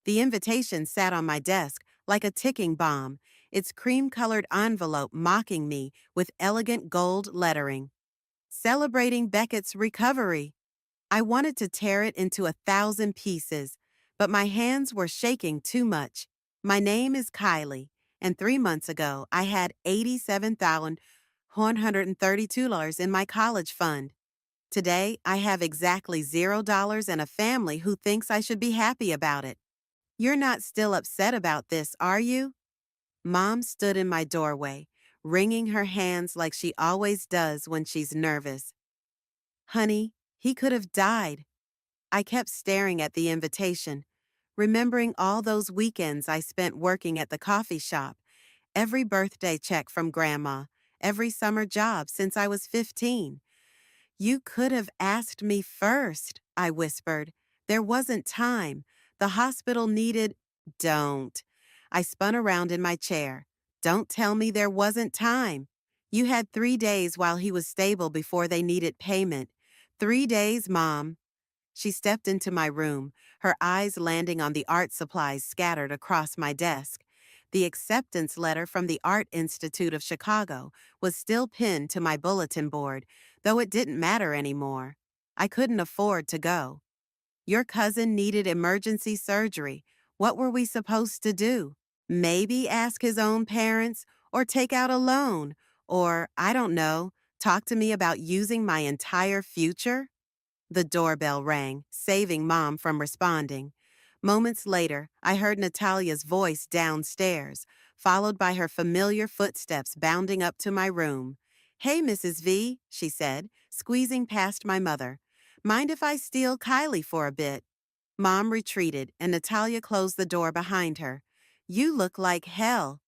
The invitation sat on my desk like a ticking bomb, its cream-colored envelope mocking me with elegant gold lettering. Celebrating Beckett's recovery. I wanted to tear it into 1,000 pieces, but my hands were shaking too much. My name is Kylie, and 3 months ago I had $87,132 in my college fund. Today I have exactly $0 and a family who thinks I should be happy about it. You're not still upset about this, are you? Mom stood in my doorway, wringing her hands like she always does when she's nervous. Honey, he could have died. I kept staring at the invitation, remembering all those weekends I spent working at the coffee shop, every birthday check from Grandma, every summer job since I was 15. You could have asked me first, I whispered. There wasn't time. The hospital needed. Don't. I spun around in my chair. Don't tell me there wasn't time. You had 3 days while he was stable before they needed payment. 3 days, Mom. She stepped into my room, her eyes landing on the art supplies scattered across my desk. The acceptance letter from the Art Institute of Chicago was still pinned to my bulletin board, though it didn't matter anymore. I couldn't afford to go. Your cousin needed emergency surgery. What were we supposed to do? Maybe ask his own parents, or take out a loan, or, I don't know, talk to me about using my entire future? The doorbell rang, saving Mom from responding. Moments later, I heard Natalia's voice downstairs, followed by her familiar footsteps bounding up to my room. Hey, Mrs. V, she said, squeezing past my mother. Mind if I steal Kylie for a bit? Mom retreated, and Natalia closed the door behind her. You look like hell.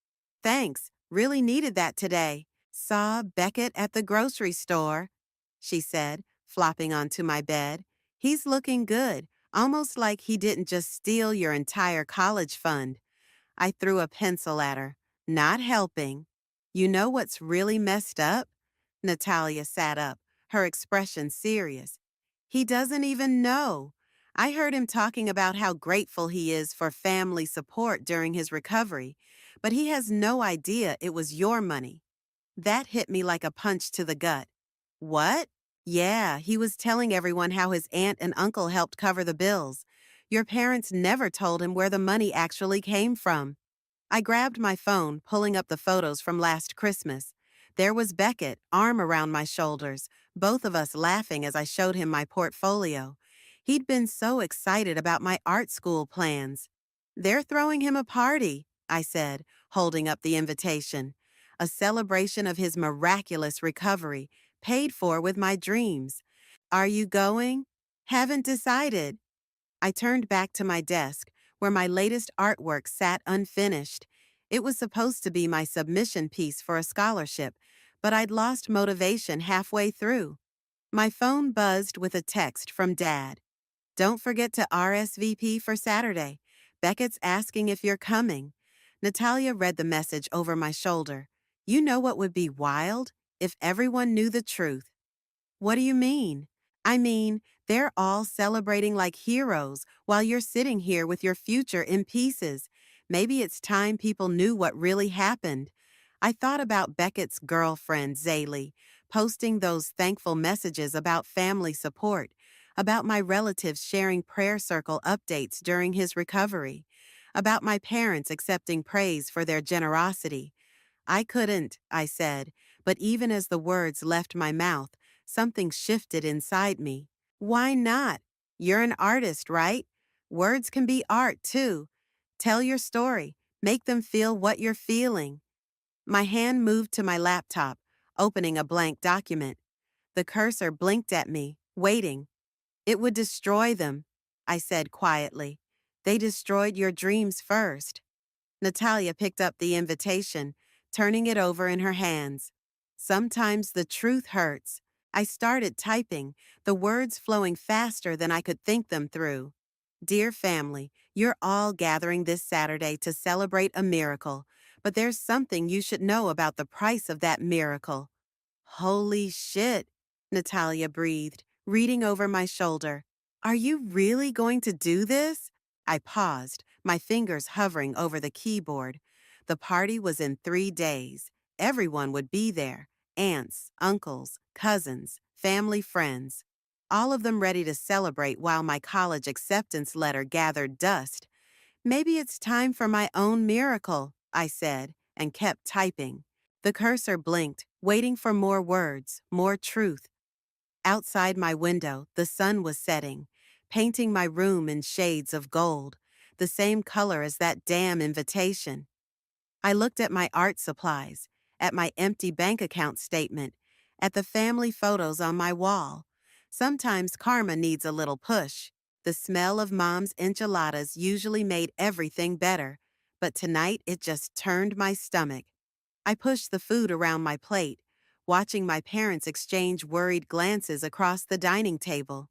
Thanks, really needed that today. Saw Beckett at the grocery store, she said, flopping onto my bed. He's looking good, almost like he didn't just steal your entire college fund. I threw a pencil at her. Not helping. You know what's really messed up? Natalia sat up, her expression serious. He doesn't even know. I heard him talking about how grateful he is for family support during his recovery, but he has no idea it was your money. That hit me like a punch to the gut. What? Yeah, he was telling everyone how his aunt and uncle helped cover the bills. Your parents never told him where the money actually came from. I grabbed my phone, pulling up the photos from last Christmas. There was Beckett, arm around my shoulders, both of us laughing as I showed him my portfolio. He'd been so excited about my art school plans. They're throwing him a party, I said, holding up the invitation. A celebration of his miraculous recovery, paid for with my dreams. Are you going? Haven't decided. I turned back to my desk, where my latest artwork sat unfinished. It was supposed to be my submission piece for a scholarship, but I'd lost motivation halfway through. My phone buzzed with a text from Dad. Don't forget to RSVP for Saturday. Beckett's asking if you're coming. Natalia read the message over my shoulder. You know what would be wild? If everyone knew the truth. What do you mean? I mean, they're all celebrating like heroes while you're sitting here with your future in pieces. Maybe it's time people knew what really happened. I thought about Beckett's girlfriend, Zaylee, posting those thankful messages about family support, about my relatives sharing prayer circle updates during his recovery, about my parents accepting praise for their generosity. I couldn't, I said, but even as the words left my mouth, something shifted inside me. Why not? You're an artist, right? Words can be art, too. Tell your story. Make them feel what you're feeling. My hand moved to my laptop, opening a blank document. The cursor blinked at me, waiting. It would destroy them, I said quietly. They destroyed your dreams first. Natalia picked up the invitation, turning it over in her hands. Sometimes the truth hurts. I started typing, the words flowing faster than I could think them through. Dear family, you're all gathering this Saturday to celebrate a miracle, but there's something you should know about the price of that miracle. Holy shit, Natalia breathed, reading over my shoulder. Are you really going to do this? I paused, my fingers hovering over the keyboard. The party was in 3 days. Everyone would be there: aunts, uncles, cousins, family, friends. All of them ready to celebrate while my college acceptance letter gathered dust. Maybe it's time for my own miracle, I said, and kept typing. The cursor blinked, waiting for more words, more truth. Outside my window, the sun was setting, painting my room in shades of gold, the same color as that damn invitation. I looked at my art supplies, at my empty bank account statement, at the family photos on my wall. Sometimes karma needs a little push. The smell of Mom's enchiladas usually made everything better, but tonight it just turned my stomach. I pushed the food around my plate, watching my parents exchange worried glances across the dining table.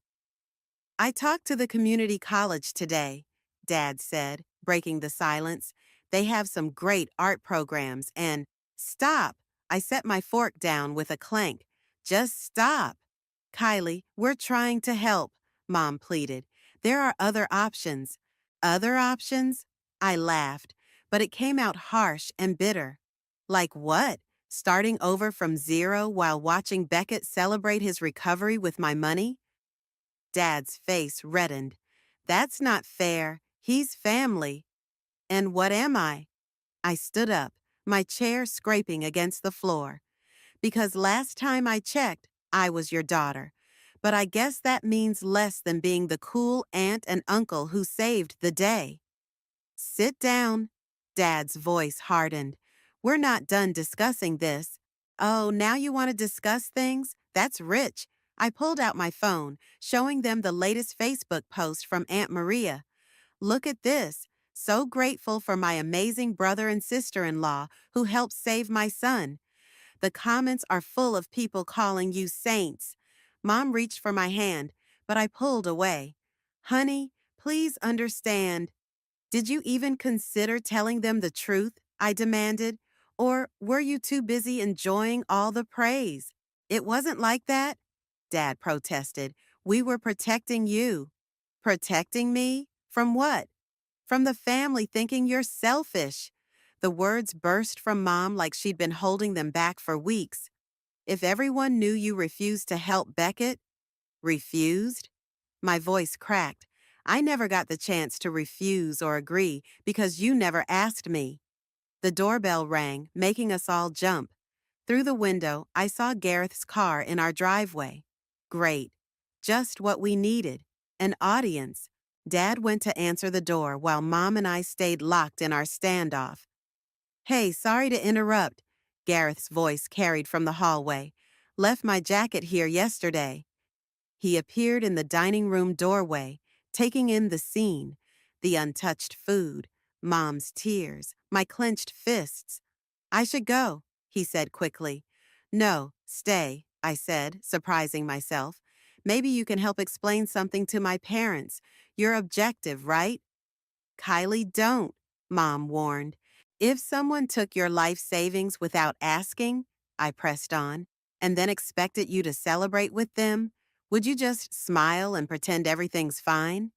I talked to the community college today, Dad said, breaking the silence. They have some great art programs and— Stop! I set my fork down with a clank. Just stop. Kylie, we're trying to help, Mom pleaded. There are other options. Other options? I laughed, but it came out harsh and bitter. Like what? Starting over from zero while watching Beckett celebrate his recovery with my money? Dad's face reddened. That's not fair. He's family. And what am I? I stood up, my chair scraping against the floor. Because last time I checked, I was your daughter. But I guess that means less than being the cool aunt and uncle who saved the day. Sit down. Dad's voice hardened. We're not done discussing this. Oh, now you want to discuss things? That's rich. I pulled out my phone, showing them the latest Facebook post from Aunt Maria. Look at this. So grateful for my amazing brother and sister-in-law who helped save my son. The comments are full of people calling you saints. Mom reached for my hand, but I pulled away. Honey, please understand. Did you even consider telling them the truth? I demanded. Or were you too busy enjoying all the praise? It wasn't like that, Dad protested. We were protecting you. Protecting me? From what? From the family thinking you're selfish. The words burst from Mom like she'd been holding them back for weeks. If everyone knew you refused to help Beckett— Refused? My voice cracked. I never got the chance to refuse or agree because you never asked me. The doorbell rang, making us all jump. Through the window, I saw Gareth's car in our driveway. Great. Just what we needed. An audience. Dad went to answer the door while Mom and I stayed locked in our standoff. Hey, sorry to interrupt, Gareth's voice carried from the hallway. Left my jacket here yesterday. He appeared in the dining room doorway, taking in the scene, the untouched food, Mom's tears, my clenched fists. I should go, he said quickly. No, stay, I said, surprising myself. Maybe you can help explain something to my parents. You're objective, right? Kylie, don't, Mom warned. If someone took your life savings without asking, I pressed on, and then expected you to celebrate with them, would you just smile and pretend everything's fine?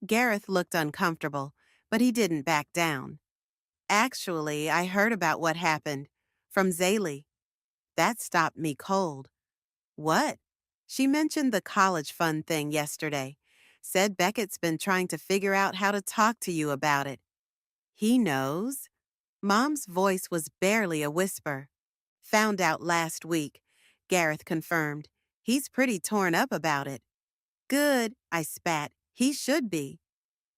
Gareth looked uncomfortable, but he didn't back down. Actually, I heard about what happened. From Zaylee. That stopped me cold. What? She mentioned the college fund thing yesterday. Said Beckett's been trying to figure out how to talk to you about it. He knows? Mom's voice was barely a whisper. Found out last week, Gareth confirmed. He's pretty torn up about it. Good, I spat. He should be.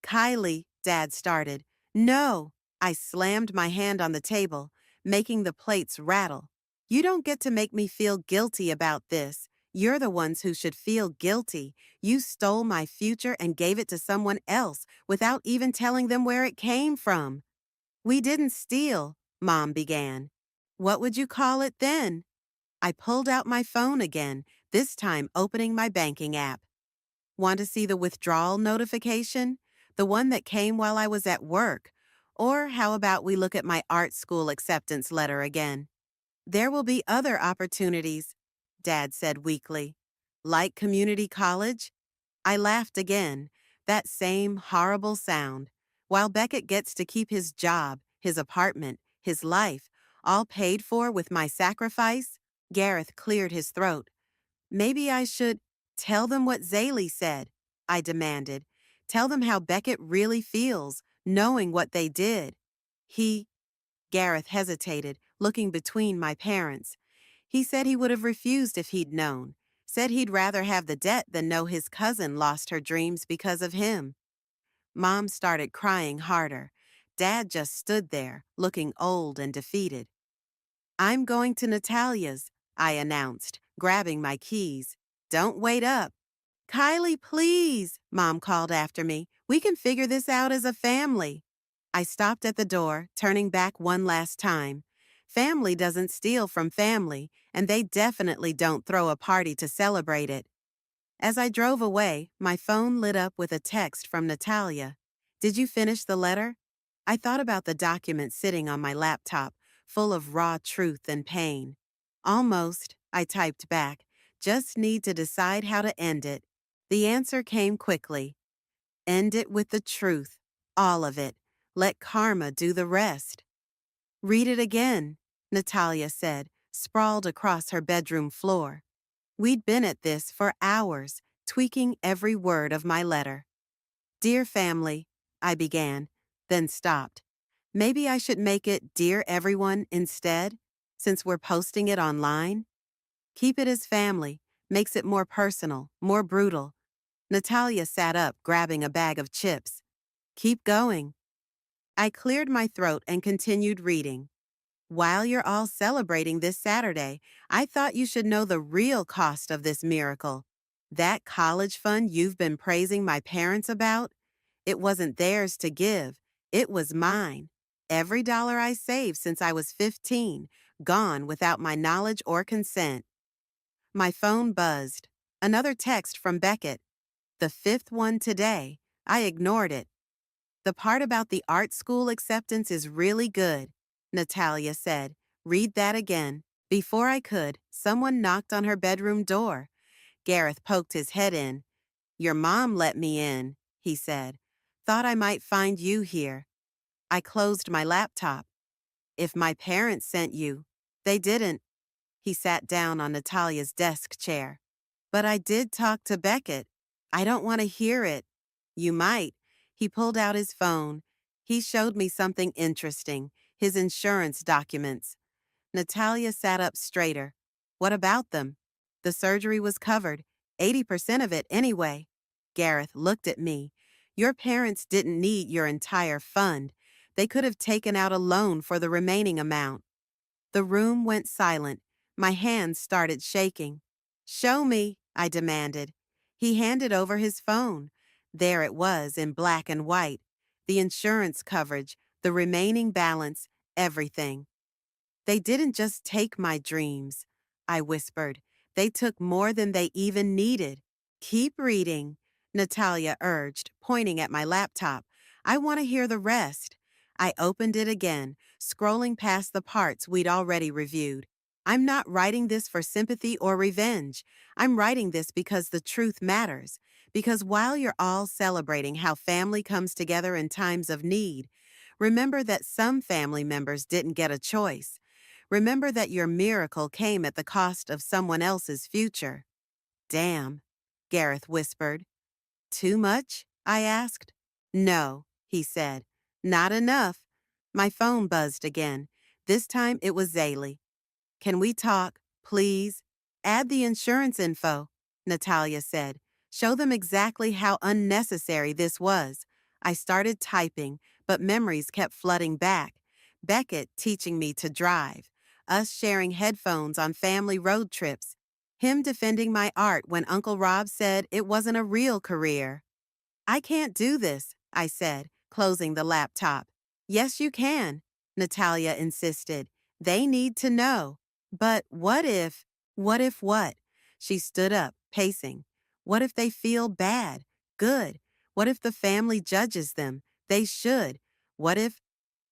Kylie, Dad started. No, I slammed my hand on the table, making the plates rattle. You don't get to make me feel guilty about this. You're the ones who should feel guilty. You stole my future and gave it to someone else without even telling them where it came from. We didn't steal, Mom began. What would you call it then? I pulled out my phone again, this time opening my banking app. Want to see the withdrawal notification? The one that came while I was at work. Or how about we look at my art school acceptance letter again? There will be other opportunities, Dad said weakly. Like community college? I laughed again, that same horrible sound. While Beckett gets to keep his job, his apartment, his life, all paid for with my sacrifice, Gareth cleared his throat. Maybe I should tell them what Zaley said, I demanded. Tell them how Beckett really feels, knowing what they did. Gareth hesitated, looking between my parents. He said he would have refused if he'd known. Said he'd rather have the debt than know his cousin lost her dreams because of him. Mom started crying harder. Dad just stood there, looking old and defeated. I'm going to Natalia's, I announced, grabbing my keys. Don't wait up. Kylie, please, Mom called after me. We can figure this out as a family. I stopped at the door, turning back one last time. Family doesn't steal from family, and they definitely don't throw a party to celebrate it. As I drove away, my phone lit up with a text from Natalia. Did you finish the letter? I thought about the document sitting on my laptop, full of raw truth and pain. Almost, I typed back. Just need to decide how to end it. The answer came quickly. End it with the truth. All of it. Let karma do the rest. Read it again, Natalia said, sprawled across her bedroom floor. We'd been at this for hours, tweaking every word of my letter. Dear family, I began, then stopped. Maybe I should make it Dear Everyone instead, since we're posting it online? Keep it as family, makes it more personal, more brutal. Natalia sat up, grabbing a bag of chips. Keep going. I cleared my throat and continued reading. While you're all celebrating this Saturday, I thought you should know the real cost of this miracle. That college fund you've been praising my parents about, it wasn't theirs to give. It was mine. Every dollar I saved since I was 15, gone without my knowledge or consent. My phone buzzed. Another text from Beckett. The fifth one today. I ignored it. The part about the art school acceptance is really good, Natalia said. Read that again. Before I could, someone knocked on her bedroom door. Gareth poked his head in. Your mom let me in, he said. Thought I might find you here. I closed my laptop. If my parents sent you, they didn't. He sat down on Natalia's desk chair. But I did talk to Beckett. I don't want to hear it. You might. He pulled out his phone. He showed me something interesting, his insurance documents. Natalia sat up straighter. What about them? The surgery was covered, 80% of it anyway. Gareth looked at me. Your parents didn't need your entire fund. They could have taken out a loan for the remaining amount. The room went silent. My hands started shaking. Show me, I demanded. He handed over his phone. There it was in black and white. The insurance coverage, the remaining balance, everything. They didn't just take my dreams, I whispered. They took more than they even needed. Keep reading, Natalia urged, pointing at my laptop. I want to hear the rest. I opened it again, scrolling past the parts we'd already reviewed. I'm not writing this for sympathy or revenge. I'm writing this because the truth matters. Because while you're all celebrating how family comes together in times of need, remember that some family members didn't get a choice. Remember that your miracle came at the cost of someone else's future. Damn, Gareth whispered. Too much? I asked. No, he said. Not enough. My phone buzzed again. This time it was Zaley. Can we talk, please? Add the insurance info, Natalia said. Show them exactly how unnecessary this was. I started typing, but memories kept flooding back. Beckett teaching me to drive. Us sharing headphones on family road trips. Him defending my art when Uncle Rob said it wasn't a real career. I can't do this, I said, closing the laptop. Yes, you can, Natalia insisted. They need to know. But what if what? She stood up, pacing. What if they feel bad? Good. What if the family judges them? They should. What if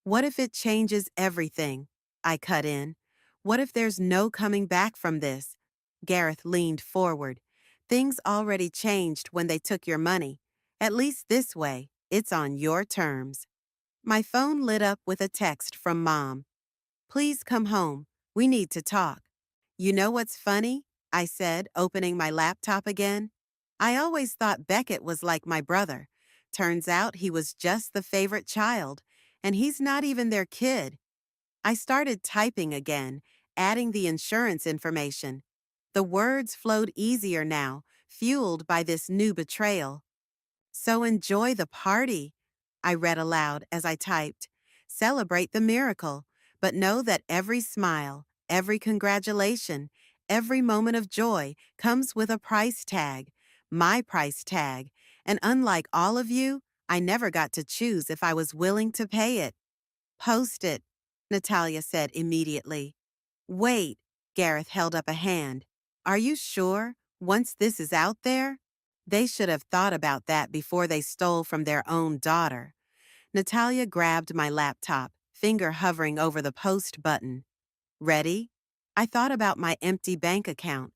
it changes everything? I cut in. What if there's no coming back from this? Gareth leaned forward. Things already changed when they took your money. At least this way. It's on your terms. My phone lit up with a text from Mom. Please come home. We need to talk. You know what's funny? I said, opening my laptop again. I always thought Beckett was like my brother. Turns out he was just the favorite child, and he's not even their kid. I started typing again, adding the insurance information. The words flowed easier now, fueled by this new betrayal. So enjoy the party, I read aloud as I typed. Celebrate the miracle, but know that every smile, every congratulation, every moment of joy comes with a price tag, my price tag, and unlike all of you, I never got to choose if I was willing to pay it. Post it, Natalia said immediately. Wait, Gareth held up a hand. Are you sure, once this is out there? They should have thought about that before they stole from their own daughter. Natalia grabbed my laptop, finger hovering over the post button. Ready? I thought about my empty bank account,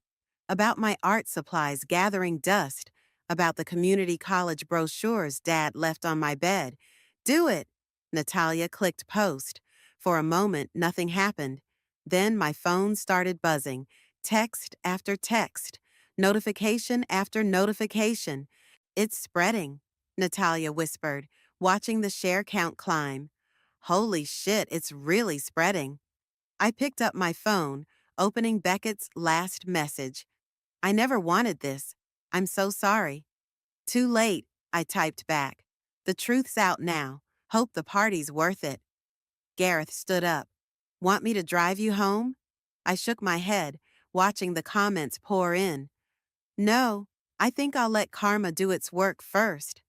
about my art supplies gathering dust, about the community college brochures Dad left on my bed. Do it! Natalia clicked post. For a moment, nothing happened. Then my phone started buzzing, text after text, notification after notification. It's spreading, Natalia whispered, watching the share count climb. Holy shit, it's really spreading. I picked up my phone, opening Beckett's last message. I never wanted this. I'm so sorry. Too late, I typed back. The truth's out now. Hope the party's worth it. Gareth stood up. Want me to drive you home? I shook my head, watching the comments pour in. No, I think I'll let karma do its work first.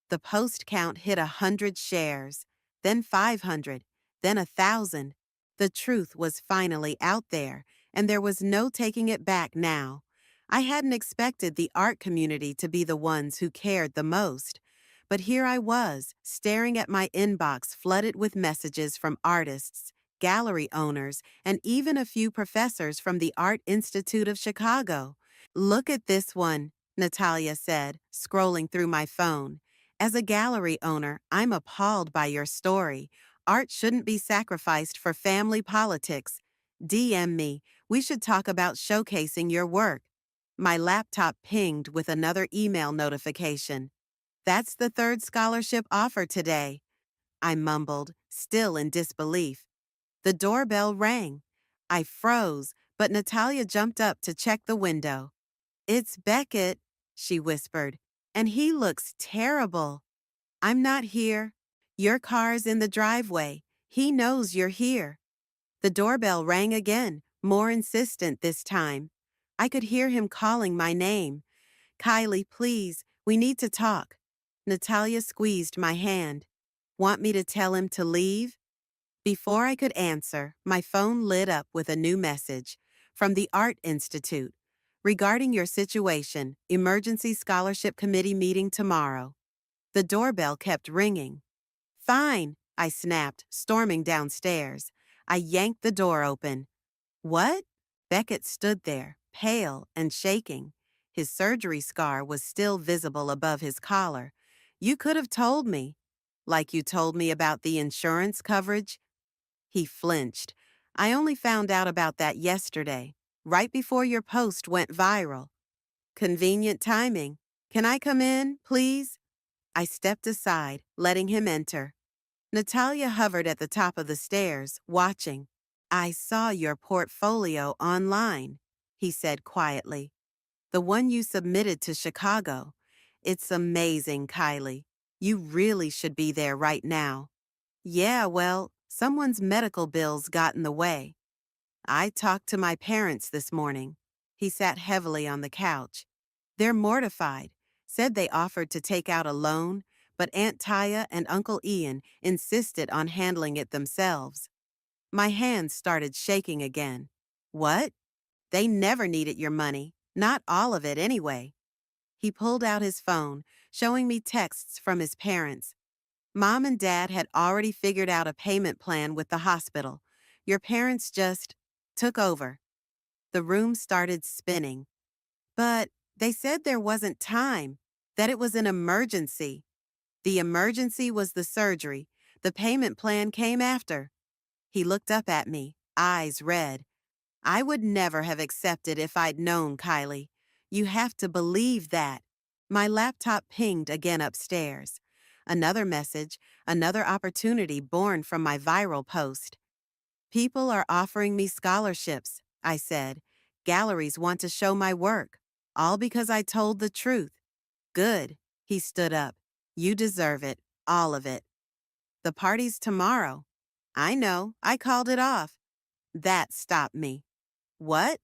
The post count hit 100 shares, then 500, then 1,000. The truth was finally out there, and there was no taking it back now. I hadn't expected the art community to be the ones who cared the most. But here I was, staring at my inbox flooded with messages from artists, gallery owners, and even a few professors from the Art Institute of Chicago. Look at this one, Natalia said, scrolling through my phone. As a gallery owner, I'm appalled by your story. Art shouldn't be sacrificed for family politics. DM me. We should talk about showcasing your work. My laptop pinged with another email notification. That's the third scholarship offer today, I mumbled, still in disbelief. The doorbell rang. I froze, but Natalia jumped up to check the window. It's Beckett, she whispered, and he looks terrible. I'm not here. Your car's in the driveway. He knows you're here. The doorbell rang again, more insistent this time. I could hear him calling my name. Kylie, please, we need to talk. Natalia squeezed my hand. Want me to tell him to leave? Before I could answer, my phone lit up with a new message from the Art Institute. Regarding your situation, Emergency Scholarship Committee meeting tomorrow. The doorbell kept ringing. Fine, I snapped, storming downstairs. I yanked the door open. What? Beckett stood there, pale and shaking. His surgery scar was still visible above his collar. You could have told me. Like you told me about the insurance coverage? He flinched. I only found out about that yesterday, right before your post went viral. Convenient timing. Can I come in, please? I stepped aside, letting him enter. Natalia hovered at the top of the stairs, watching. I saw your portfolio online, he said quietly. The one you submitted to Chicago. It's amazing, Kylie. You really should be there right now. Yeah, well, someone's medical bills got in the way. I talked to my parents this morning. He sat heavily on the couch. They're mortified, said they offered to take out a loan, but Aunt Taya and Uncle Ian insisted on handling it themselves. My hands started shaking again. What? They never needed your money, not all of it anyway. He pulled out his phone, showing me texts from his parents. Mom and Dad had already figured out a payment plan with the hospital. Your parents just took over. The room started spinning. But they said there wasn't time, that it was an emergency. The emergency was the surgery. The payment plan came after. He looked up at me, eyes red. I would never have accepted if I'd known, Kylie. You have to believe that. My laptop pinged again upstairs. Another message, another opportunity born from my viral post. People are offering me scholarships, I said. Galleries want to show my work. All because I told the truth. Good. He stood up. You deserve it. All of it. The party's tomorrow. I know. I called it off. That stopped me. What?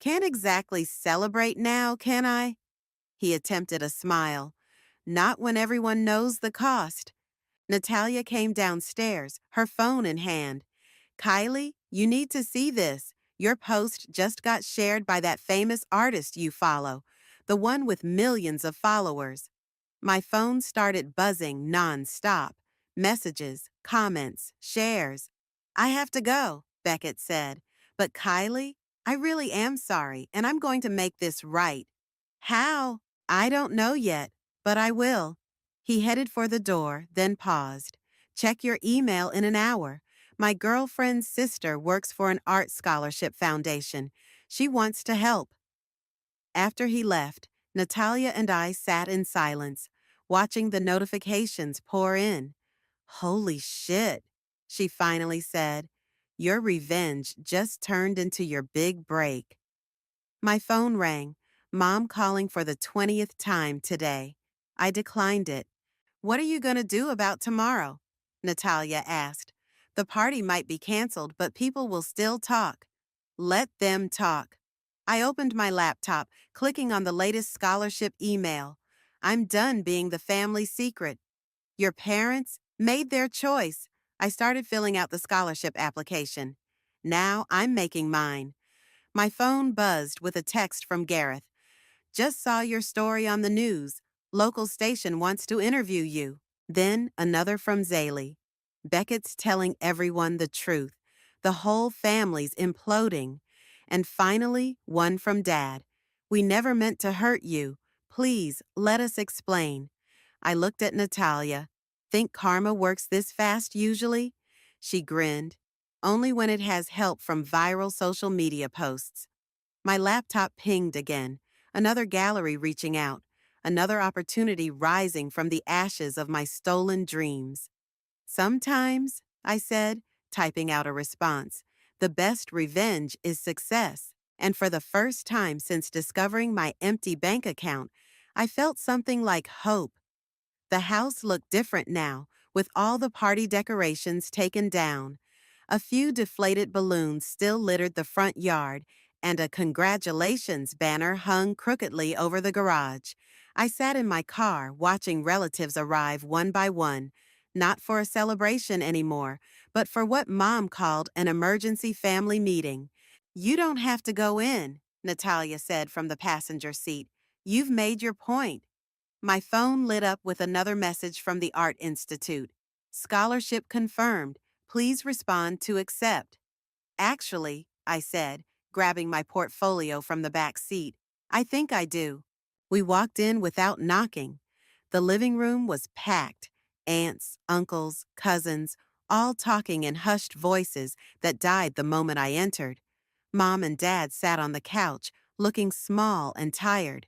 Can't exactly celebrate now, can I? He attempted a smile. Not when everyone knows the cost. Natalia came downstairs, her phone in hand. Kylie, you need to see this. Your post just got shared by that famous artist you follow, the one with millions of followers. My phone started buzzing non-stop. Messages, comments, shares. I have to go, Beckett said. But Kylie, I really am sorry, and I'm going to make this right. How? I don't know yet, but I will. He headed for the door, then paused. Check your email in an hour. My girlfriend's sister works for an art scholarship foundation. She wants to help. After he left, Natalia and I sat in silence, watching the notifications pour in. Holy shit, she finally said. Your revenge just turned into your big break. My phone rang, Mom calling for the 20th time today. I declined it. What are you going to do about tomorrow? Natalia asked. The party might be canceled, but people will still talk. Let them talk. I opened my laptop, clicking on the latest scholarship email. I'm done being the family secret. Your parents made their choice. I started filling out the scholarship application. Now I'm making mine. My phone buzzed with a text from Gareth. Just saw your story on the news. Local station wants to interview you. Then another from Zaylee. Beckett's telling everyone the truth. The whole family's imploding. And finally, one from Dad. We never meant to hurt you. Please, let us explain. I looked at Natalia. Think karma works this fast usually? She grinned. Only when it has help from viral social media posts. My laptop pinged again. Another gallery reaching out. Another opportunity rising from the ashes of my stolen dreams. Sometimes, I said, typing out a response, the best revenge is success. And for the first time since discovering my empty bank account, I felt something like hope. The house looked different now, with all the party decorations taken down. A few deflated balloons still littered the front yard, and a congratulations banner hung crookedly over the garage. I sat in my car, watching relatives arrive one by one, not for a celebration anymore, but for what Mom called an emergency family meeting. You don't have to go in, Natalia said from the passenger seat. You've made your point. My phone lit up with another message from the Art Institute. Scholarship confirmed. Please respond to accept. Actually, I said, grabbing my portfolio from the back seat, I think I do. We walked in without knocking. The living room was packed. Aunts, uncles, cousins, all talking in hushed voices that died the moment I entered. Mom and Dad sat on the couch, looking small and tired.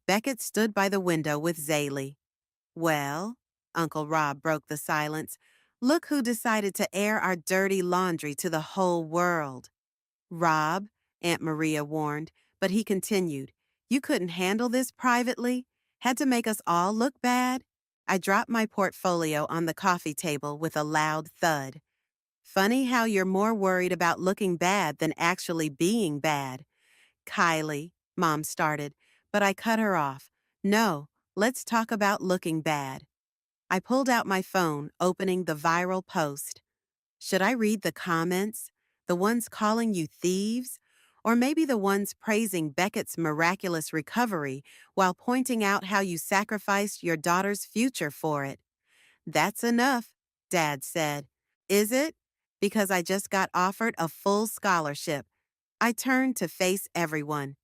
Beckett stood by the window with Zaylee. Well, Uncle Rob broke the silence. Look who decided to air our dirty laundry to the whole world. Rob, Aunt Maria warned, but he continued. You couldn't handle this privately? Had to make us all look bad? I dropped my portfolio on the coffee table with a loud thud. Funny how you're more worried about looking bad than actually being bad. Kylie, Mom started, but I cut her off. No, let's talk about looking bad. I pulled out my phone, opening the viral post. Should I read the comments? The ones calling you thieves? Or maybe the ones praising Beckett's miraculous recovery while pointing out how you sacrificed your daughter's future for it? That's enough, Dad said. Is it? Because I just got offered a full scholarship. I turned to face everyone.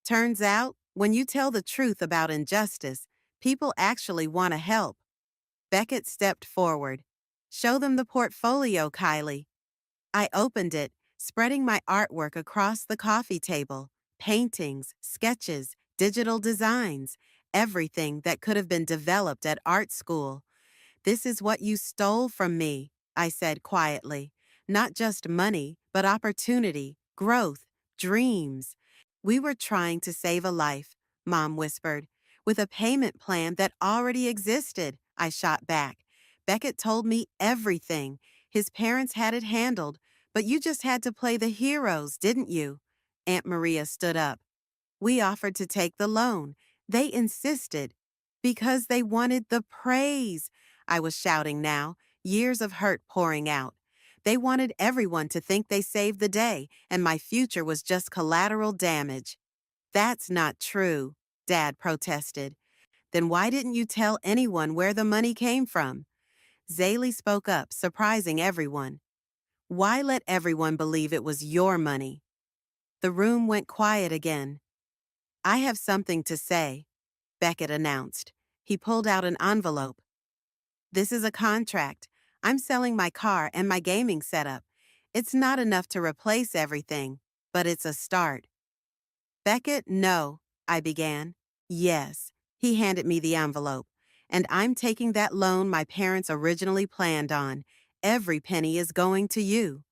Turns out, when you tell the truth about injustice, people actually want to help. Beckett stepped forward. Show them the portfolio, Kylie. I opened it, spreading my artwork across the coffee table. Paintings, sketches, digital designs, everything that could have been developed at art school. This is what you stole from me, I said quietly. Not just money, but opportunity, growth, dreams. We were trying to save a life, Mom whispered. With a payment plan that already existed, I shot back. Beckett told me everything. His parents had it handled, but you just had to play the heroes, didn't you? Aunt Maria stood up. We offered to take the loan. They insisted. Because they wanted the praise. I was shouting now, years of hurt pouring out. They wanted everyone to think they saved the day, and my future was just collateral damage. That's not true, Dad protested. Then why didn't you tell anyone where the money came from? Zaley spoke up, surprising everyone. Why let everyone believe it was your money? The room went quiet again. I have something to say, Beckett announced. He pulled out an envelope. This is a contract. I'm selling my car and my gaming setup. It's not enough to replace everything, but it's a start. Beckett, no, I began. Yes, he handed me the envelope. And I'm taking that loan my parents originally planned on. Every penny is going to you.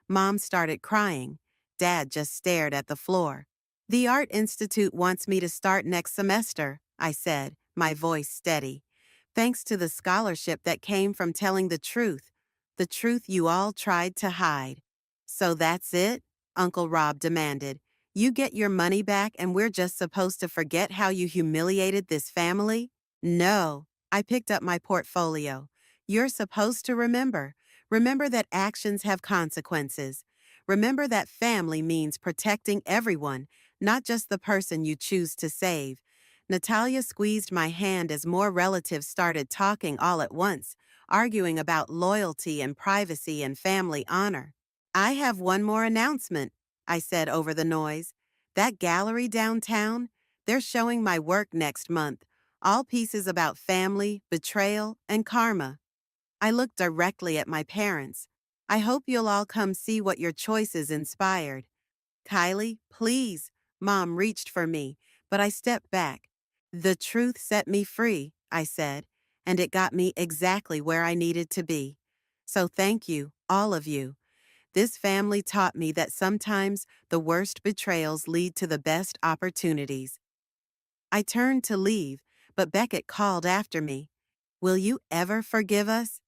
Mom started crying. Dad just stared at the floor. The Art Institute wants me to start next semester, I said, my voice steady. Thanks to the scholarship that came from telling the truth you all tried to hide. So that's it? Uncle Rob demanded. You get your money back and we're just supposed to forget how you humiliated this family? No. I picked up my portfolio. You're supposed to remember. Remember that actions have consequences. Remember that family means protecting everyone, not just the person you choose to save. Natalia squeezed my hand as more relatives started talking all at once, arguing about loyalty and privacy and family honor. I have one more announcement, I said over the noise. That gallery downtown, they're showing my work next month, all pieces about family, betrayal, and karma. I looked directly at my parents. I hope you'll all come see what your choices inspired. Kylie, please. Mom reached for me, but I stepped back. The truth set me free, I said, and it got me exactly where I needed to be. So thank you, all of you. This family taught me that sometimes the worst betrayals lead to the best opportunities. I turned to leave, but Beckett called after me. Will you ever forgive us?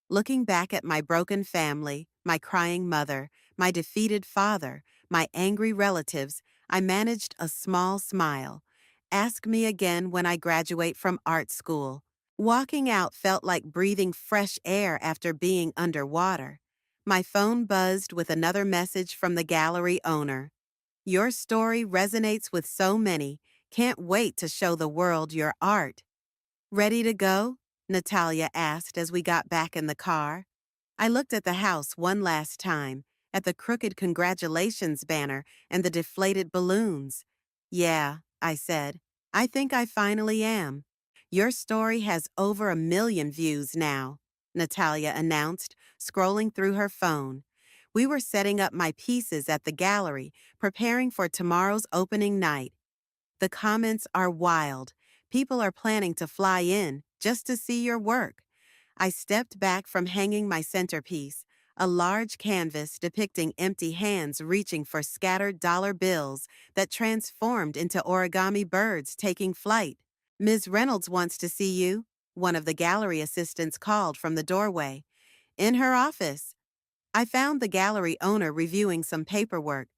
Looking back at my broken family, my crying mother, my defeated father, my angry relatives, I managed a small smile. Ask me again when I graduate from art school. Walking out felt like breathing fresh air after being underwater. My phone buzzed with another message from the gallery owner. Your story resonates with so many. Can't wait to show the world your art. Ready to go? Natalia asked as we got back in the car. I looked at the house one last time, at the crooked congratulations banner and the deflated balloons. Yeah, I said. I think I finally am. Your story has over 1 million views now, Natalia announced, scrolling through her phone. We were setting up my pieces at the gallery, preparing for tomorrow's opening night. The comments are wild. People are planning to fly in just to see your work. I stepped back from hanging my centerpiece, a large canvas depicting empty hands reaching for scattered dollar bills that transformed into origami birds taking flight. Ms. Reynolds wants to see you, one of the gallery assistants called from the doorway. In her office. I found the gallery owner reviewing some paperwork.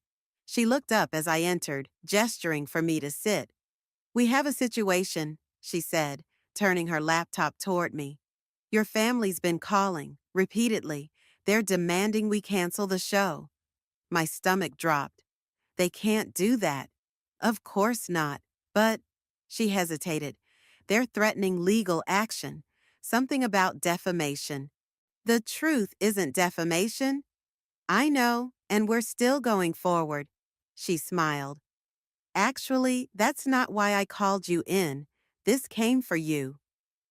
She looked up as I entered, gesturing for me to sit. We have a situation, she said, turning her laptop toward me. Your family's been calling, repeatedly. They're demanding we cancel the show. My stomach dropped. They can't do that. Of course not. But, she hesitated. They're threatening legal action. Something about defamation. The truth isn't defamation. I know, and we're still going forward. She smiled. Actually, that's not why I called you in. This came for you.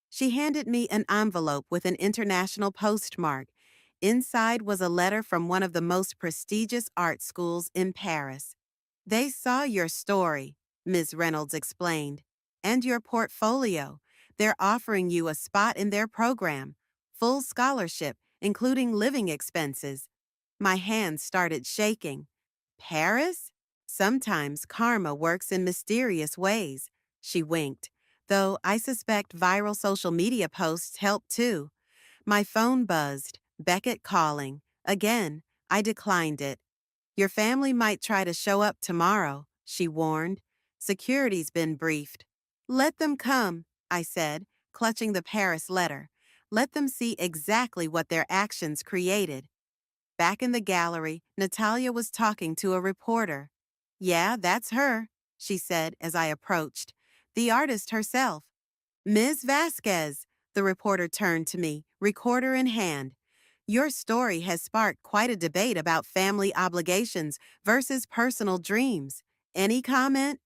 She handed me an envelope with an international postmark. Inside was a letter from one of the most prestigious art schools in Paris. They saw your story, Ms. Reynolds explained, and your portfolio. They're offering you a spot in their program, full scholarship, including living expenses. My hands started shaking. Paris? Sometimes karma works in mysterious ways. She winked, though I suspect viral social media posts help too. My phone buzzed, Beckett calling. Again, I declined it. Your family might try to show up tomorrow, she warned. Security's been briefed. Let them come, I said, clutching the Paris letter. Let them see exactly what their actions created. Back in the gallery, Natalia was talking to a reporter. Yeah, that's her, she said as I approached. The artist herself. Ms. Vasquez, the reporter turned to me, recorder in hand. Your story has sparked quite a debate about family obligations versus personal dreams. Any comment?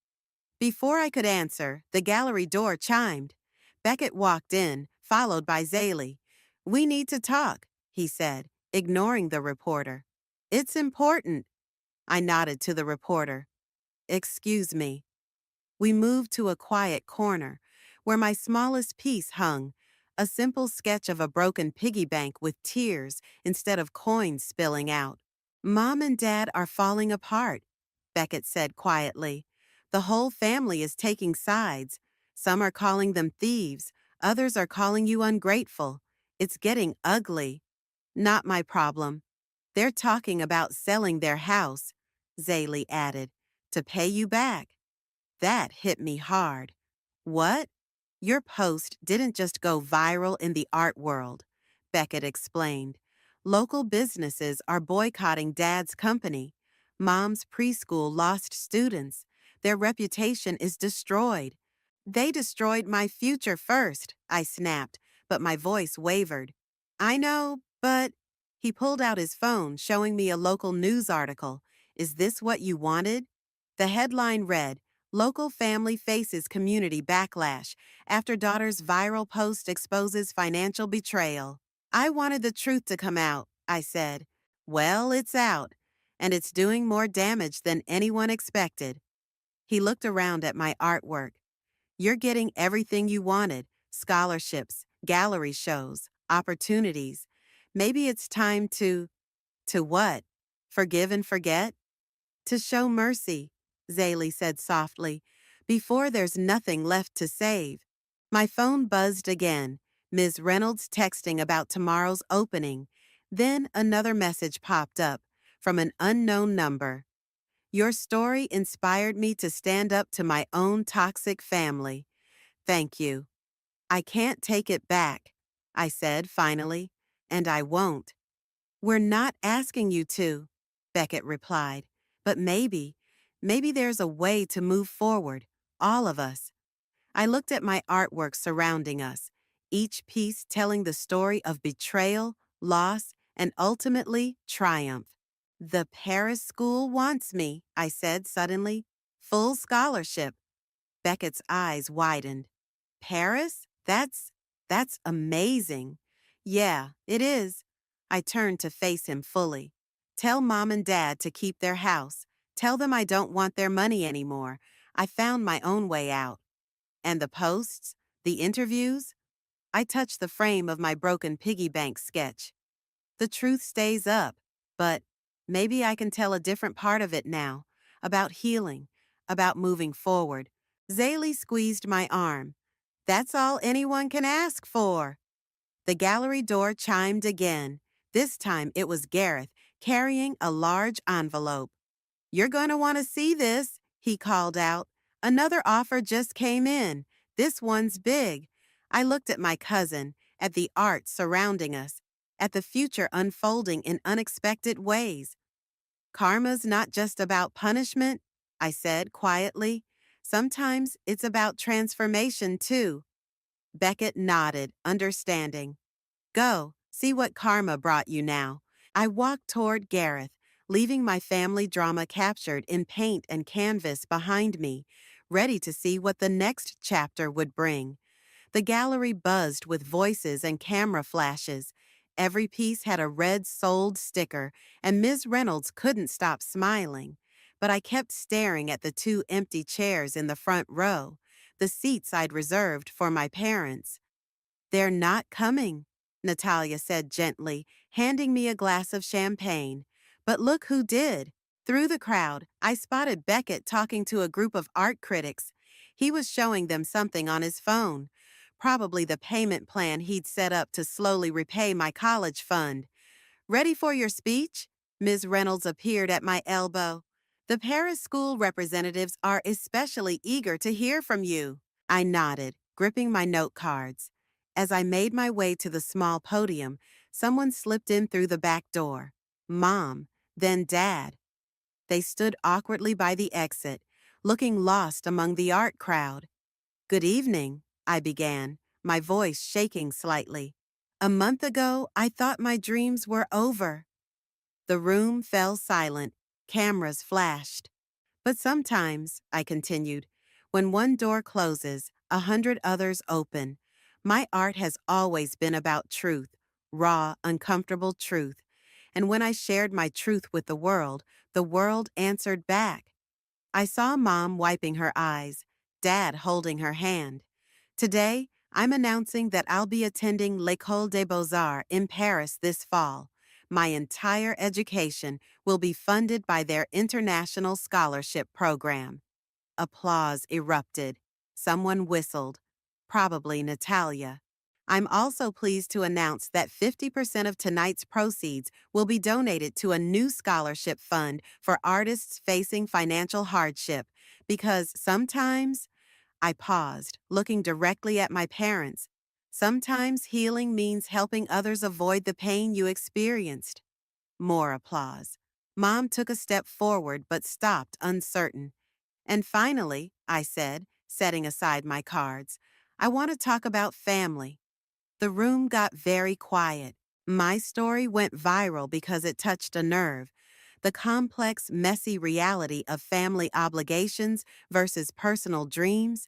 Before I could answer, the gallery door chimed. Beckett walked in, followed by Zaley. We need to talk, he said, ignoring the reporter. It's important. I nodded to the reporter. Excuse me. We moved to a quiet corner, where my smallest piece hung, a simple sketch of a broken piggy bank with tears instead of coins spilling out. Mom and Dad are falling apart, Beckett said quietly. The whole family is taking sides. Some are calling them thieves, others are calling you ungrateful. It's getting ugly. Not my problem. They're talking about selling their house, Zaley added, to pay you back. That hit me hard. What? Your post didn't just go viral in the art world, Beckett explained. Local businesses are boycotting Dad's company. Mom's preschool lost students. Their reputation is destroyed. They destroyed my future first, I snapped, but my voice wavered. I know, but... He pulled out his phone, showing me a local news article. Is this what you wanted? The headline read, Local family faces community backlash after daughter's viral post exposes financial betrayal. I wanted the truth to come out, I said. Well, it's out, and it's doing more damage than anyone expected. He looked around at my artwork. You're getting everything you wanted, scholarships, gallery shows, opportunities. Maybe it's time to what? Forgive and forget? To show mercy, Zaley said softly, before there's nothing left to save. My phone buzzed again, Ms. Reynolds texting about tomorrow's opening. Then another message popped up from an unknown number. Your story inspired me to stand up to my own toxic family. Thank you. I can't take it back, I said finally, and I won't. We're not asking you to, Beckett replied, but maybe there's a way to move forward, all of us. I looked at my artwork surrounding us, each piece telling the story of betrayal, loss, and ultimately triumph. The Paris school wants me, I said suddenly. Full scholarship. Beckett's eyes widened. Paris? That's amazing. Yeah, it is. I turned to face him fully. Tell Mom and Dad to keep their house. Tell them I don't want their money anymore. I found my own way out. And the posts? The interviews? I touched the frame of my broken piggy bank sketch. The truth stays up, but maybe I can tell a different part of it now, about healing, about moving forward. Zaley squeezed my arm. That's all anyone can ask for. The gallery door chimed again. This time it was Gareth, carrying a large envelope. You're going to want to see this, he called out. Another offer just came in. This one's big. I looked at my cousin, at the art surrounding us, at the future unfolding in unexpected ways. Karma's not just about punishment, I said quietly. Sometimes it's about transformation, too. Beckett nodded, understanding. Go, see what karma brought you now. I walked toward Gareth, leaving my family drama captured in paint and canvas behind me, ready to see what the next chapter would bring. The gallery buzzed with voices and camera flashes. Every piece had a red sold sticker, and Ms. Reynolds couldn't stop smiling. But I kept staring at the two empty chairs in the front row, the seats I'd reserved for my parents. "They're not coming," Natalia said gently, handing me a glass of champagne. But look who did. Through the crowd, I spotted Beckett talking to a group of art critics. He was showing them something on his phone, probably the payment plan he'd set up to slowly repay my college fund. "Ready for your speech?" Ms. Reynolds appeared at my elbow. "The Paris school representatives are especially eager to hear from you." I nodded, gripping my note cards. As I made my way to the small podium, someone slipped in through the back door. Mom, then Dad. They stood awkwardly by the exit, looking lost among the art crowd. "Good evening," I began, my voice shaking slightly. "A month ago, I thought my dreams were over." The room fell silent. Cameras flashed. "But sometimes," I continued, "when one door closes, 100 others open. My art has always been about truth, raw, uncomfortable truth. And when I shared my truth with the world answered back." I saw Mom wiping her eyes, Dad holding her hand. "Today, I'm announcing that I'll be attending l'École des Beaux-Arts in Paris this fall. My entire education will be funded by their international scholarship program." Applause erupted. Someone whistled. Probably Natalia. "I'm also pleased to announce that 50% of tonight's proceeds will be donated to a new scholarship fund for artists facing financial hardship, because sometimes—" I paused, looking directly at my parents. "Sometimes healing means helping others avoid the pain you experienced." More applause. Mom took a step forward but stopped, uncertain. "And finally," I said, setting aside my cards, "I want to talk about family." The room got very quiet. My story went viral because it touched a nerve. The complex, messy reality of family obligations versus personal dreams.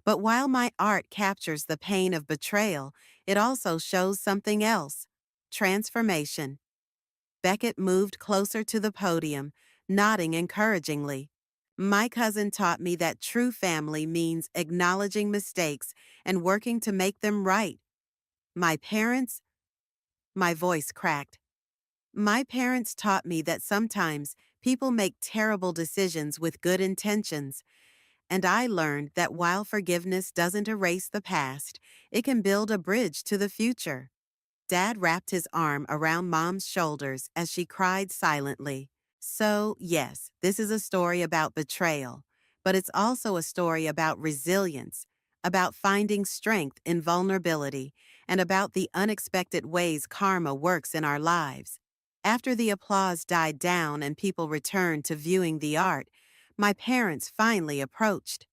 But while my art captures the pain of betrayal, it also shows something else: transformation. Beckett moved closer to the podium, nodding encouragingly. "My cousin taught me that true family means acknowledging mistakes and working to make them right. My parents—" My voice cracked. "My parents taught me that sometimes people make terrible decisions with good intentions. And I learned that while forgiveness doesn't erase the past, it can build a bridge to the future." Dad wrapped his arm around Mom's shoulders as she cried silently. "So, yes, this is a story about betrayal, but it's also a story about resilience, about finding strength in vulnerability, and about the unexpected ways karma works in our lives." After the applause died down and people returned to viewing the art, my parents finally approached.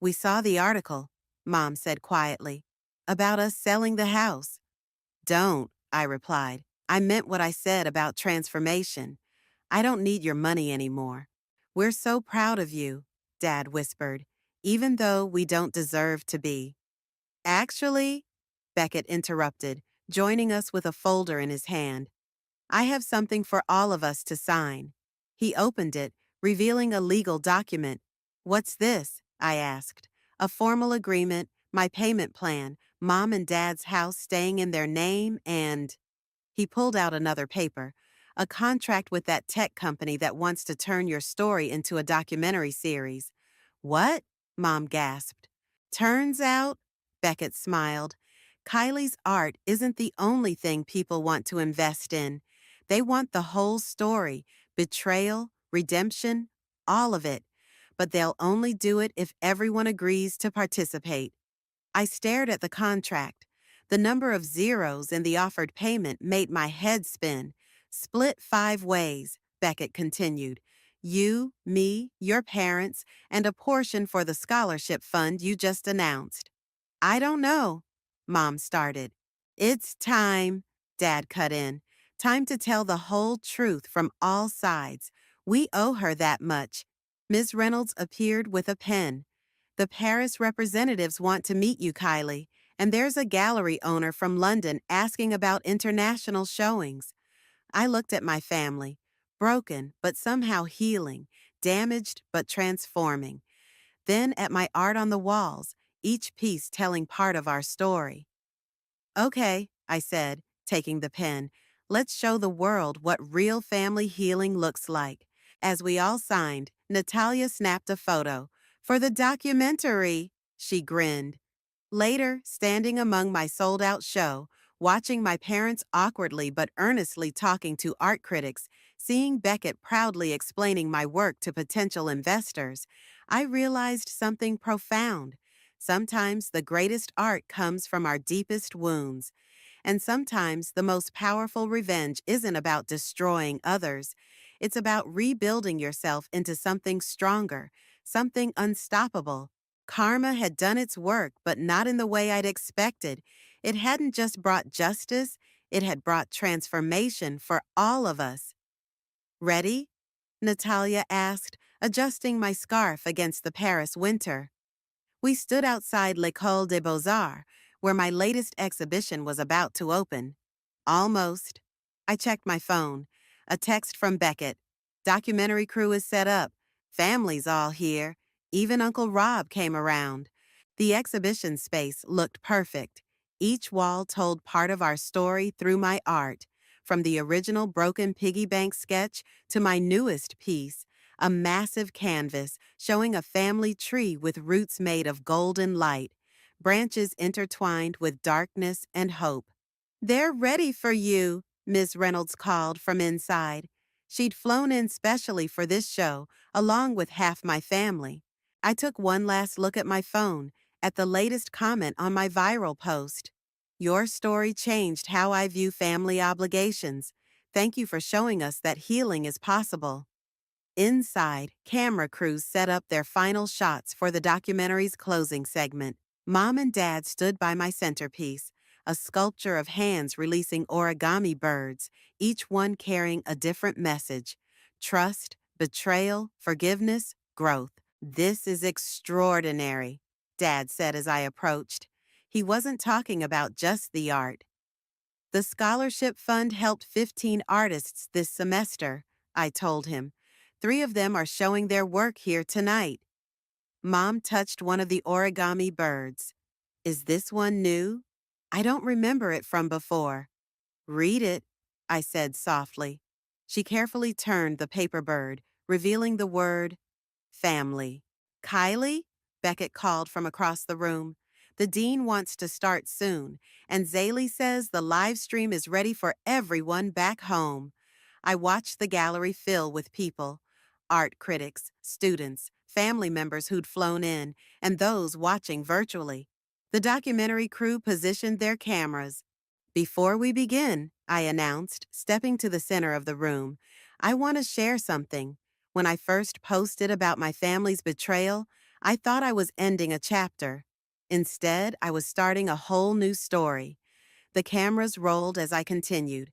"We saw the article," Mom said quietly, "about us selling the house." "Don't," I replied. "I meant what I said about transformation. I don't need your money anymore." "We're so proud of you," Dad whispered, "even though we don't deserve to be." "Actually," Beckett interrupted, joining us with a folder in his hand, "I have something for all of us to sign." He opened it, revealing a legal document. "What's this?" I asked. "A formal agreement, my payment plan, Mom and Dad's house staying in their name, and—" He pulled out another paper. "A contract with that tech company that wants to turn your story into a documentary series." "What?" Mom gasped. "Turns out," Beckett smiled, "Kylie's art isn't the only thing people want to invest in. They want the whole story, betrayal, redemption, all of it. But they'll only do it if everyone agrees to participate." I stared at the contract. The number of zeros in the offered payment made my head spin. "Split 5 ways," Beckett continued. "You, me, your parents, and a portion for the scholarship fund you just announced." "I don't know," Mom started. "It's time," Dad cut in. "Time to tell the whole truth from all sides. We owe her that much." Ms. Reynolds appeared with a pen. "The Paris representatives want to meet you, Kylie, And there's a gallery owner from London asking about international showings. I looked at my family, broken but somehow healing, damaged but transforming. Then at my art on the walls, each piece telling part of our story. Okay, I said, taking the pen. Let's show the world what real family healing looks like. As we all signed, Natalia snapped a photo. For the documentary, she grinned. Later, standing among my sold out show, watching my parents awkwardly but earnestly talking to art critics, seeing Beckett proudly explaining my work to potential investors, I realized something profound. Sometimes the greatest art comes from our deepest wounds. And sometimes the most powerful revenge isn't about destroying others. It's about rebuilding yourself into something stronger, something unstoppable. Karma had done its work, but not in the way I'd expected. It hadn't just brought justice, it had brought transformation for all of us. Ready? Natalia asked, adjusting my scarf against the Paris winter. We stood outside l'École des Beaux-Arts, where my latest exhibition was about to open. Almost. I checked my phone. A text from Beckett. Documentary crew is set up. Family's all here. Even Uncle Rob came around. The exhibition space looked perfect. Each wall told part of our story through my art, from the original broken piggy bank sketch to my newest piece, a massive canvas showing a family tree with roots made of golden light, branches intertwined with darkness and hope. They're ready for you, Miss Reynolds called from inside. She'd flown in specially for this show, along with half my family. I took one last look at my phone, at the latest comment on my viral post. Your story changed how I view family obligations. Thank you for showing us that healing is possible. Inside, camera crews set up their final shots for the documentary's closing segment. Mom and Dad stood by my centerpiece, a sculpture of hands releasing origami birds, each one carrying a different message: trust, betrayal, forgiveness, growth. This is extraordinary, Dad said as I approached. He wasn't talking about just the art. The scholarship fund helped 15 artists this semester, I told him. 3 of them are showing their work here tonight. Mom touched one of the origami birds. Is this one new? I don't remember it from before. Read it, I said softly. She carefully turned the paper bird, revealing the word family. Kylie? Beckett called from across the room. The dean wants to start soon, and Zaley says the live stream is ready for everyone back home. I watched the gallery fill with people: art critics, students, family members who'd flown in, and those watching virtually. The documentary crew positioned their cameras. Before we begin, I announced, stepping to the center of the room, I want to share something. When I first posted about my family's betrayal, I thought I was ending a chapter. Instead, I was starting a whole new story. The cameras rolled as I continued.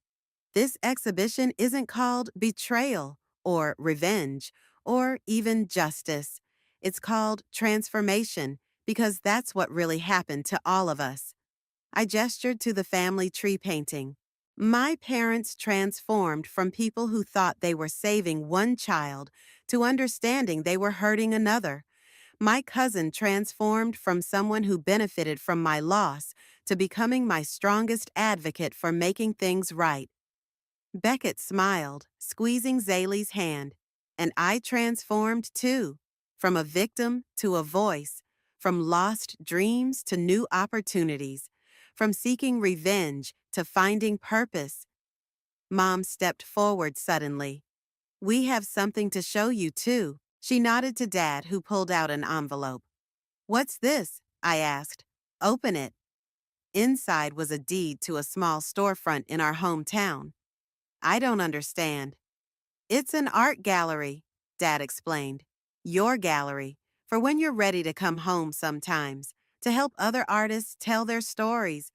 This exhibition isn't called betrayal or revenge or even justice. It's called transformation because that's what really happened to all of us. I gestured to the family tree painting. My parents transformed from people who thought they were saving one child to understanding they were hurting another. My cousin transformed from someone who benefited from my loss to becoming my strongest advocate for making things right. Beckett smiled, squeezing Zaley's hand, and I transformed too, from a victim to a voice, from lost dreams to new opportunities, from seeking revenge to finding purpose. Mom stepped forward suddenly. We have something to show you too. She nodded to Dad, who pulled out an envelope. What's this? I asked. Open it. Inside was a deed to a small storefront in our hometown. I don't understand. It's an art gallery, Dad explained. Your gallery, for when you're ready to come home sometimes, to help other artists tell their stories.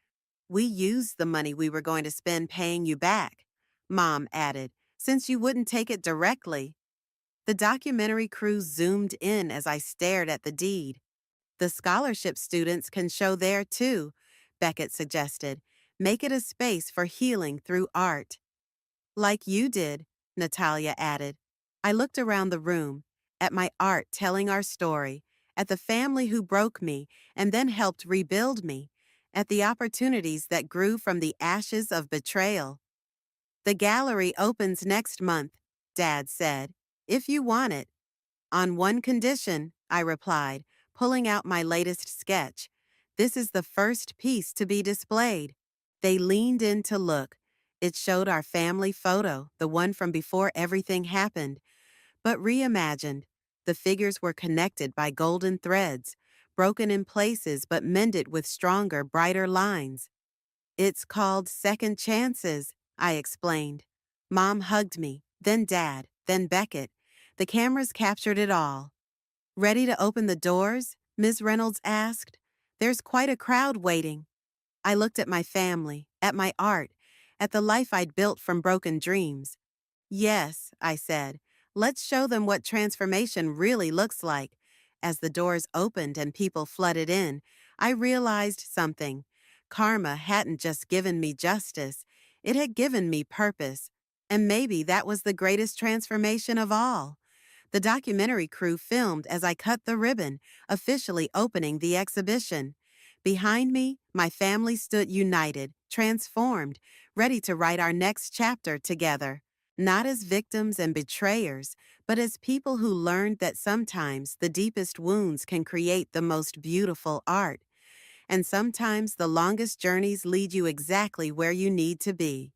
We used the money we were going to spend paying you back, Mom added, since you wouldn't take it directly. The documentary crew zoomed in as I stared at the deed. The scholarship students can show there too, Beckett suggested. Make it a space for healing through art. Like you did, Natalia added. I looked around the room, at my art telling our story, at the family who broke me and then helped rebuild me, at the opportunities that grew from the ashes of betrayal. The gallery opens next month, Dad said, if you want it. On one condition, I replied, pulling out my latest sketch. This is the first piece to be displayed. They leaned in to look. It showed our family photo, the one from before everything happened, but reimagined. The figures were connected by golden threads, broken in places but mended with stronger, brighter lines. It's called Second Chances, I explained. Mom hugged me, then Dad, then Beckett. The cameras captured it all. Ready to open the doors? Ms. Reynolds asked. There's quite a crowd waiting. I looked at my family, at my art, at the life I'd built from broken dreams. Yes, I said. Let's show them what transformation really looks like. As the doors opened and people flooded in, I realized something. Karma hadn't just given me justice, it had given me purpose. And maybe that was the greatest transformation of all. The documentary crew filmed as I cut the ribbon, officially opening the exhibition. Behind me, my family stood united, transformed, ready to write our next chapter together. Not as victims and betrayers, but as people who learned that sometimes the deepest wounds can create the most beautiful art. And sometimes the longest journeys lead you exactly where you need to be.